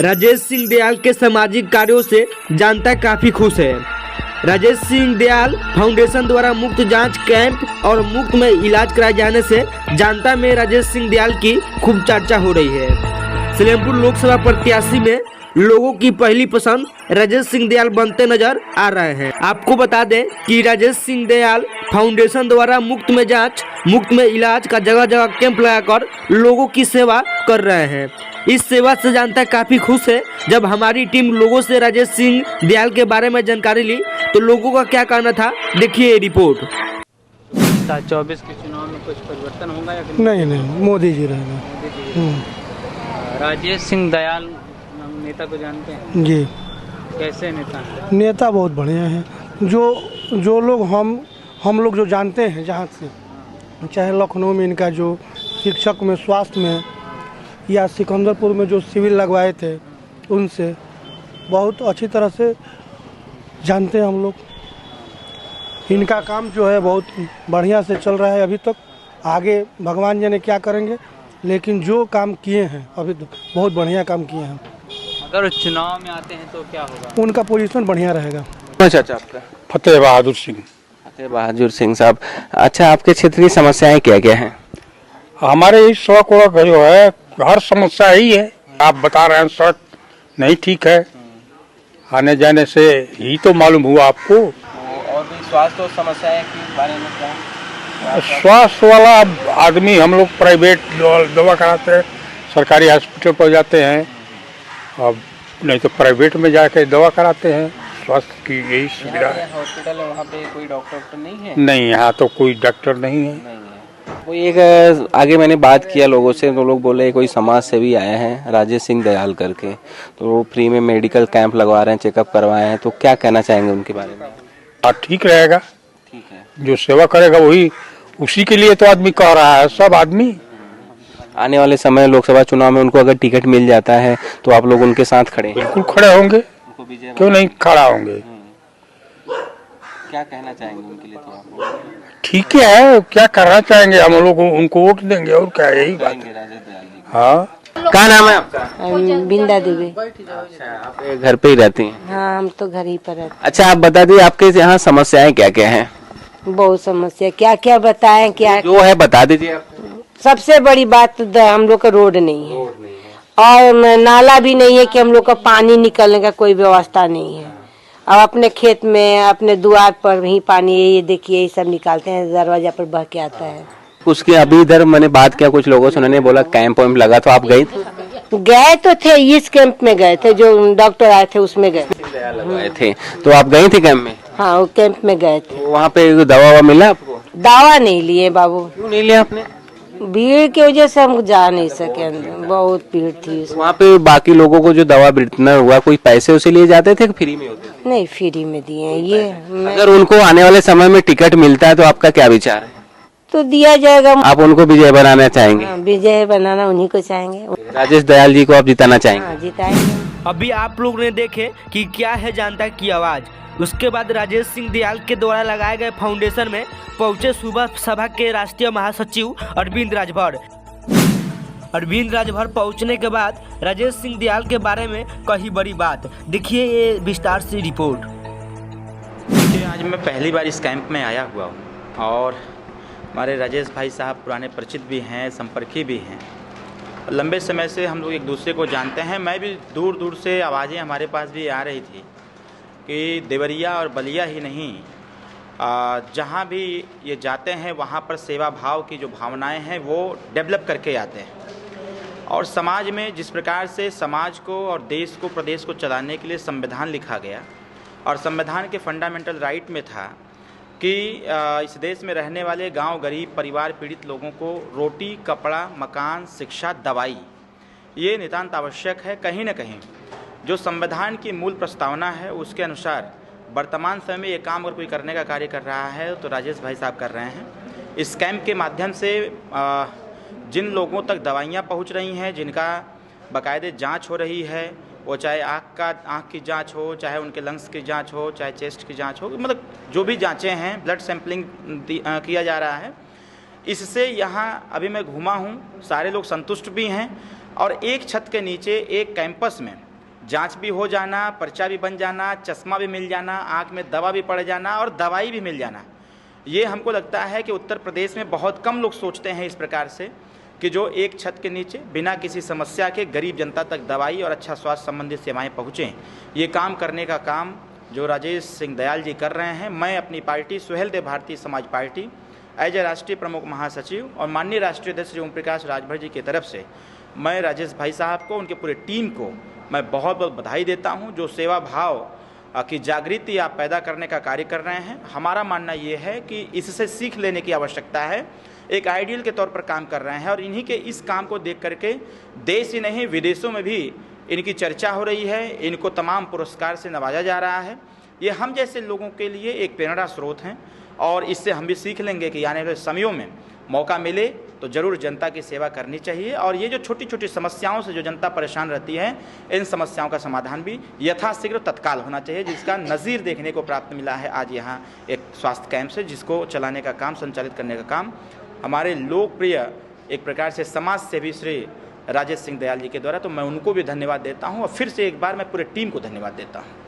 राजेश सिंह दयाल के सामाजिक कार्यों से जनता काफी खुश है। राजेश सिंह दयाल फाउंडेशन द्वारा मुफ्त जांच कैंप और मुफ्त में इलाज कराए जाने से जनता में राजेश सिंह दयाल की खूब चर्चा हो रही है। सलेमपुर लोकसभा प्रत्याशी में लोगों की पहली पसंद राजेश सिंह दयाल बनते नजर आ रहे हैं। आपको बता दें कि राजेश सिंह दयाल फाउंडेशन द्वारा मुफ्त में जांच, मुफ्त में इलाज का जगह जगह कैंप लगाकर लोगों की सेवा कर रहे हैं। इस सेवा से जनता काफी खुश है। जब हमारी टीम लोगों से राजेश सिंह दयाल के बारे में जानकारी ली तो लोगों का क्या कहना था, देखिए ये रिपोर्ट। 24 के चुनाव में कुछ परिवर्तन होगा या नहीं, मोदी जी रहेगा। राजेश सिंह दयाल नेता को जानते हैं जी। कैसे नेता हैं? नेता बहुत बढ़िया है। जो लोग हम लोग जो जानते हैं जहाँ से, चाहे लखनऊ में इनका जो शिक्षक में, स्वास्थ्य में, या सिकंदरपुर में जो सिविल लगवाए थे, उनसे बहुत अच्छी तरह से जानते हैं हम लोग। इनका काम जो है बहुत बढ़िया से चल रहा है अभी तक। आगे भगवान जाने क्या करेंगे, लेकिन जो काम किए हैं अभी तक बहुत बढ़िया काम किए हैं। अगर चुनाव में आते हैं तो क्या होगा? उनका पोजीशन बढ़िया रहेगा। अच्छा, आपका? फतेह बहादुर सिंह। फतेह बहादुर सिंह साहब, अच्छा आपके क्षेत्र की समस्याएं क्या क्या हैं? हमारे इस सड़क का जो है हर समस्या ही है। आप बता रहे हैं सड़क नहीं ठीक है, आने जाने से ही तो मालूम हुआ आपको। और भी स्वास्थ्य समस्याएं के बारे में क्या? स्वास्थ्य वाला आदमी हम लोग प्राइवेट दवा कराते हैं, सरकारी हॉस्पिटल पर जाते हैं, अब नहीं तो प्राइवेट में जाके दवा कराते हैं। स्वास्थ्य की यही सुविधा है। हॉस्पिटल है, वहाँ पे कोई डॉक्टर नहीं है? नहीं, यहाँ तो कोई डॉक्टर नहीं है। वो एक आगे मैंने बात किया लोगों से, तो लोग बोले कोई समाज सेवी आए हैं राजेश सिंह दयाल करके, तो वो फ्री में मेडिकल कैंप लगवा रहे हैं, चेकअप करवाए हैं, तो क्या कहना चाहेंगे उनके बारे में? हाँ, ठीक रहेगा। ठीक है, जो सेवा करेगा वही, उसी के लिए तो आदमी कह रहा है। सब आदमी आने वाले समय लोकसभा चुनाव में उनको अगर टिकट मिल जाता है तो आप लोग उनके साथ खड़े हैं? बिल्कुल खड़े होंगे, क्यों नहीं खड़ा होंगे। क्या कहना चाहेंगे उनके लिए? तो आप लोग ठीक है, क्या करना चाहेंगे, हम लोग उनको वोट देंगे और क्या, यही बात है। हाँ, क्या नाम है आपका? बिंदा देवी। अच्छा, आप घर पे ही रहती हैं? हाँ, हम तो घर ही पर रहते। अच्छा, आप बता दी आपके यहाँ समस्याएं क्या क्या हैं? बहुत समस्या, क्या क्या बताएं, क्या जो है बता दीजिए आप। सबसे बड़ी बात तो हम लोग का रोड नहीं है, और नाला भी नहीं है कि हम लोग का पानी निकलने का कोई व्यवस्था नहीं है। अब अपने खेत में, अपने द्वार पर ही पानी, ये देखिए ये सब निकालते हैं, दरवाजा पर बह के आता है। उसके अभी इधर मैंने बात किया कुछ लोगों से, उन्होंने बोला कैंप वैम्प लगा, तो आप गई थी? गए तो थे, इस कैंप में गए थे, जो डॉक्टर आए थे उसमें गए थे। तो आप गई थी कैंप में? हाँ, वो कैंप में गए थे। वहाँ पे दवा ववा मिला आपको? दवा नहीं लिए बाबू। क्यों नहीं लिया आपने? भीड़ की वजह से हम जा नहीं सके अंदर, बहुत भीड़ थी। वहाँ पे बाकी लोगों को जो दवा वितरण हुआ, कोई पैसे उसे लिए जाते थे कि फ्री में होते थे? नहीं, फ्री में दिए हैं ये। अगर उनको आने वाले समय में टिकट मिलता है तो आपका क्या विचार है? तो दिया जाएगा। आप उनको विजय बनाना चाहेंगे? विजय बनाना उन्हीं को चाहेंगे। राजेश दयाल जी को आप जिताना चाहेंगे? हाँ, जिताएंगे। अभी आप लोग ने देखे कि क्या है जनता की आवाज। उसके बाद राजेश सिंह दयाल के द्वारा लगाए गए फाउंडेशन में पहुंचे सुबह सभा के राष्ट्रीय महासचिव अरविंद राजभर। अरविंद राजभर पहुंचने के बाद राजेश सिंह दयाल के बारे में कही बड़ी बात, देखिए ये विस्तार से रिपोर्ट। देखिए, आज मैं पहली बार इस कैंप में आया हुआ हूँ और हमारे राजेश भाई साहब पुराने परिचित भी हैं, संपर्की भी हैं। लंबे समय से हम लोग एक दूसरे को जानते हैं। मैं भी दूर दूर से आवाज़ें हमारे पास भी आ रही थी कि देवरिया और बलिया ही नहीं, जहाँ भी ये जाते हैं वहाँ पर सेवा भाव की जो भावनाएं हैं वो डेवलप करके आते हैं। और समाज में जिस प्रकार से समाज को और देश को, प्रदेश को चलाने के लिए संविधान लिखा गया, और संविधान के फंडामेंटल राइट में था कि इस देश में रहने वाले गांव, गरीब, परिवार पीड़ित लोगों को रोटी, कपड़ा, मकान, शिक्षा, दवाई, ये नितांत आवश्यक है। कहीं न कहीं जो संविधान की मूल प्रस्तावना है उसके अनुसार वर्तमान समय में ये काम अगर कोई करने का कार्य कर रहा है तो राजेश भाई साहब कर रहे हैं। इस कैंप के माध्यम से जिन लोगों तक दवाइयाँ पहुंच रही हैं, जिनका बाकायदे जांच हो रही है, वो चाहे आँख की जांच हो, चाहे उनके लंग्स की जांच हो, चाहे चेस्ट की जांच हो, मतलब जो भी जांचें हैं, ब्लड सैंपलिंग किया जा रहा है। इससे यहाँ अभी मैं घूमा हूँ, सारे लोग संतुष्ट भी हैं। और एक छत के नीचे एक कैंपस में जांच भी हो जाना, पर्चा भी बन जाना, चश्मा भी मिल जाना, आँख में दवा भी पड़ जाना और दवाई भी मिल जाना। ये हमको लगता है कि उत्तर प्रदेश में बहुत कम लोग सोचते हैं इस प्रकार से कि जो एक छत के नीचे बिना किसी समस्या के गरीब जनता तक दवाई और अच्छा स्वास्थ्य संबंधी सेवाएं पहुँचें। ये काम करने का काम जो राजेश सिंह दयाल जी कर रहे हैं, मैं अपनी party Suheldev Bharatiya Samaj party as a राष्ट्रीय प्रमुख महासचिव और माननीय राष्ट्रीय अध्यक्ष श्री ओम प्रकाश राजभर जी की तरफ से मैं राजेश भाई साहब को, उनके पूरे टीम को मैं बहुत बहुत बधाई देता हूं। जो सेवा भाव की जागृति आप पैदा करने का कार्य कर रहे हैं, हमारा मानना ये है कि इससे सीख लेने की आवश्यकता है। एक आइडियल के तौर पर काम कर रहे हैं और इन्हीं के इस काम को देख करके देश ही नहीं विदेशों में भी इनकी चर्चा हो रही है, इनको तमाम पुरस्कार से नवाजा जा रहा है। ये हम जैसे लोगों के लिए एक प्रेरणा स्रोत हैं और इससे हम भी सीख लेंगे कि आने वाले समयों में मौका मिले तो ज़रूर जनता की सेवा करनी चाहिए। और ये जो छोटी छोटी समस्याओं से जो जनता परेशान रहती है, इन समस्याओं का समाधान भी यथाशीघ्र तत्काल होना चाहिए, जिसका नज़ीर देखने को प्राप्त मिला है आज यहाँ एक स्वास्थ्य कैंप से, जिसको चलाने का काम, संचालित करने का काम हमारे लोकप्रिय एक प्रकार से समाज सेवी श्री राजेश सिंह दयाल जी के द्वारा। तो मैं उनको भी धन्यवाद देता हूँ और फिर से एक बार मैं पूरे टीम को धन्यवाद देता हूँ।